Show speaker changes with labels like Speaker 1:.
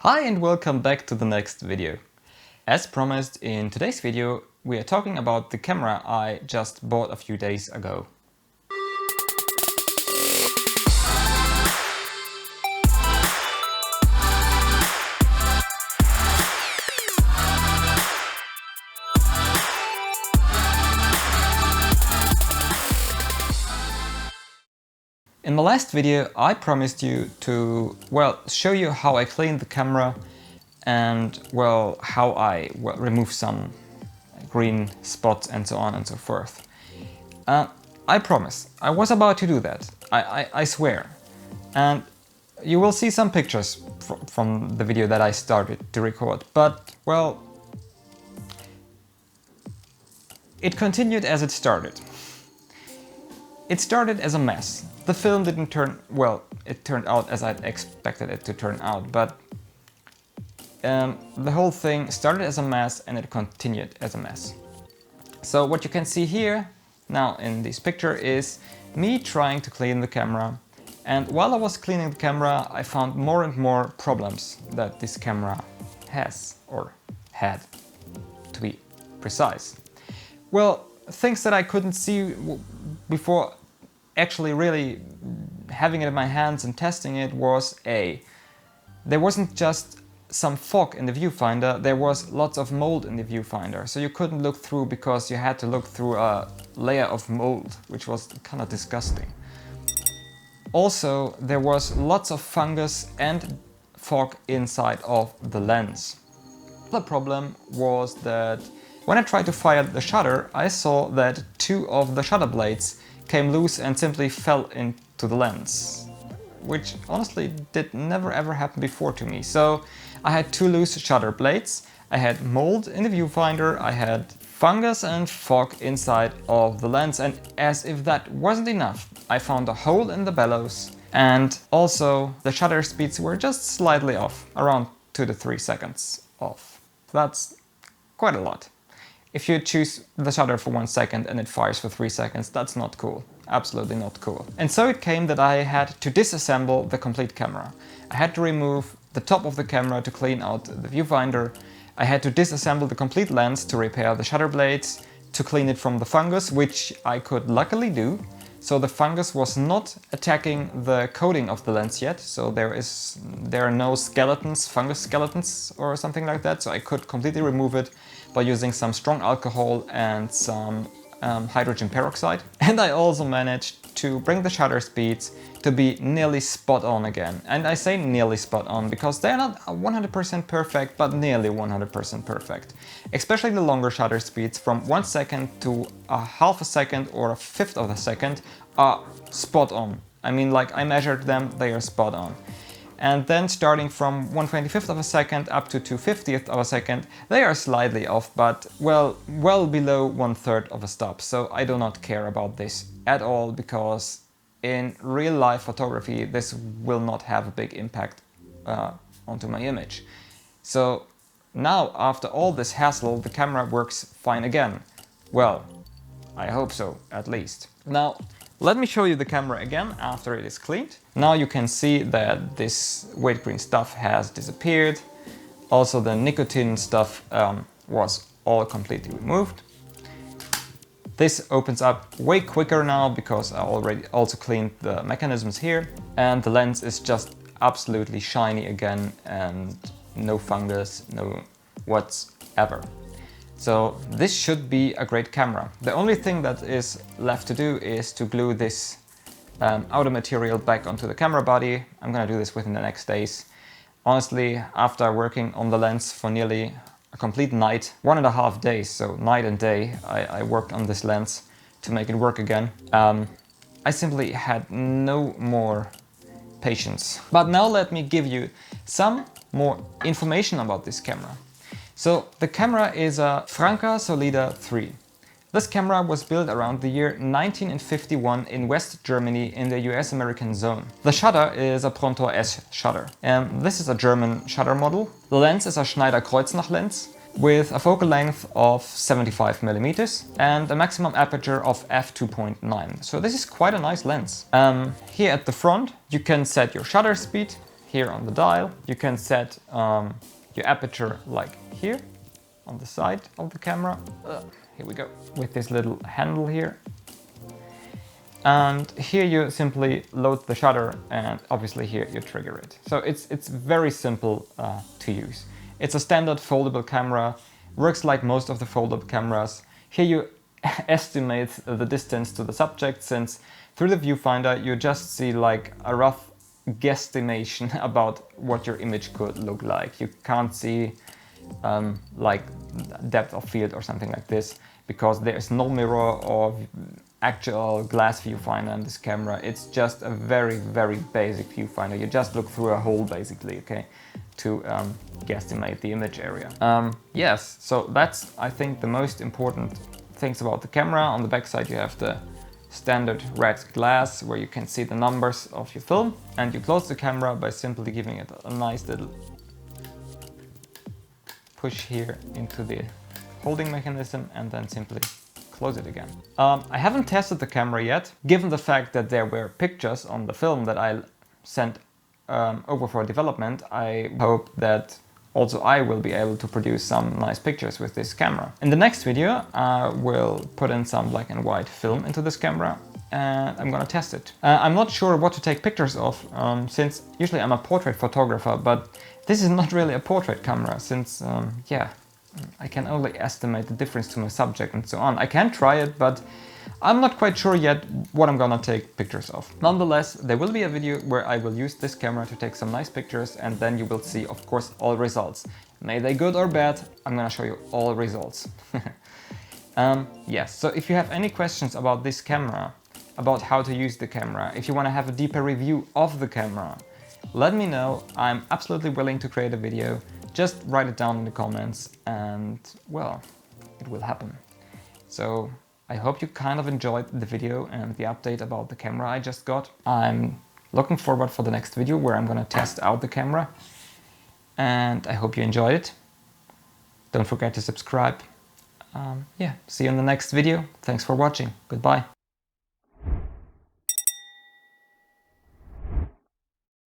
Speaker 1: Hi and welcome back to the next video. As promised, in today's video we are talking about the camera I just bought a few days ago. In the last video I promised you to, show you how I clean the camera and, how I remove some green spots and so on and so forth. I promise, I was about to do that, I swear. And you will see some pictures from the video that I started to record, but, it continued as it started. It started as a mess. The film didn't turn, it turned out as I'd expected it to turn out, but the whole thing started as a mess and it continued as a mess. So what you can see here now in this picture is me trying to clean the camera, and while I was cleaning the camera I found more and more problems that this camera has, or had, to be precise. Well, things that I couldn't see before actually really having it in my hands and testing it was there wasn't just some fog in the viewfinder, there was lots of mold in the viewfinder. So you couldn't look through because you had to look through a layer of mold, which was kind of disgusting. Also, there was lots of fungus and fog inside of the lens. The problem was that when I tried to fire the shutter, I saw that two of the shutter blades came loose and simply fell into the lens, which honestly did never ever happen before to me. So I had two loose shutter blades, I had mold in the viewfinder, I had fungus and fog inside of the lens, and as if that wasn't enough, I found a hole in the bellows, and also the shutter speeds were just slightly off, around 2 to 3 seconds off. That's quite a lot. If you choose the shutter for 1 second and it fires for 3 seconds, that's not cool. Absolutely not cool. And so it came that I had to disassemble the complete camera. I had to remove the top of the camera to clean out the viewfinder. I had to disassemble the complete lens to repair the shutter blades, to clean it from the fungus, which I could luckily do. So the fungus was not attacking the coating of the lens yet, so there are no skeletons, fungus skeletons or something like that, so I could completely remove it by using some strong alcohol and some hydrogen peroxide. And I also managed to bring the shutter speeds to be nearly spot on again. And I say nearly spot on because they're not 100% perfect, but nearly 100% perfect. Especially the longer shutter speeds from 1 second to a half a second or a fifth of a second are spot on. I mean, like, I measured them, they are spot on. And then starting from 1/25th of a second up to 2/50th of a second, they are slightly off, but well below 1/3 of a stop. So I do not care about this at all, because in real life photography this will not have a big impact onto my image. So now, after all this hassle, the camera works fine again. Well, I hope so, at least. Now, let me show you the camera again after it is cleaned. Now you can see that this weight green stuff has disappeared. Also the nicotine stuff was all completely removed. This opens up way quicker now because I already also cleaned the mechanisms here. And the lens is just absolutely shiny again and no fungus, no whatsoever. So this should be a great camera. The only thing that is left to do is to glue this outer material back onto the camera body. I'm gonna do this within the next days. Honestly, after working on the lens for nearly a complete night, 1.5 days, so night and day, I worked on this lens to make it work again. I simply had no more patience. But now let me give you some more information about this camera. So the camera is a Franka Solida 3. This camera was built around the year 1951 in West Germany in the US-American zone. The shutter is a prontor-s shutter. This is a German shutter model. The lens is a Schneider Kreuznach lens with a focal length of 75 mm and a maximum aperture of f2.9. So this is quite a nice lens. Here at the front you can set your shutter speed. here on the dial. You can set your aperture like here on the side of the camera. Here we go, with this little handle here. And here you simply load the shutter, and obviously here you trigger it. So it's very simple to use. It's a standard foldable camera, works like most of the foldable cameras. Here you estimate the distance to the subject, since through the viewfinder you just see like a rough guesstimation about what your image could look like. You can't see like depth of field or something like this, because there is no mirror or actual glass viewfinder in this camera. It's just a very, very basic viewfinder. You just look through a hole basically, okay, to guesstimate the image area. Yes, so that's, I think, the most important things about the camera. On the back side you have the standard red glass where you can see the numbers of your film, and you close the camera by simply giving it a nice little push here into the holding mechanism and then simply close it again. I haven't tested the camera yet, given the fact that there were pictures on the film that I sent over for development. I hope that also I will be able to produce some nice pictures with this camera. In the next video I will put in some black and white film into this camera and I'm gonna test it. I'm not sure what to take pictures of, since usually I'm a portrait photographer, but this is not really a portrait camera, since yeah, I can only estimate the difference to my subject and so on. I can try it, but I'm not quite sure yet what I'm gonna take pictures of. Nonetheless, there will be a video where I will use this camera to take some nice pictures, and then you will see, of course, all results. May they good or bad, I'm gonna show you all results. Yes, so if you have any questions about this camera, about how to use the camera, if you want to have a deeper review of the camera, let me know. I'm absolutely willing to create a video. Just write it down in the comments and, well, it will happen. So I hope you kind of enjoyed the video and the update about the camera I just got. I'm looking forward for the next video where I'm gonna test out the camera, and I hope you enjoyed it. Don't forget to subscribe. Yeah, see you in the next video. Thanks for watching. Goodbye.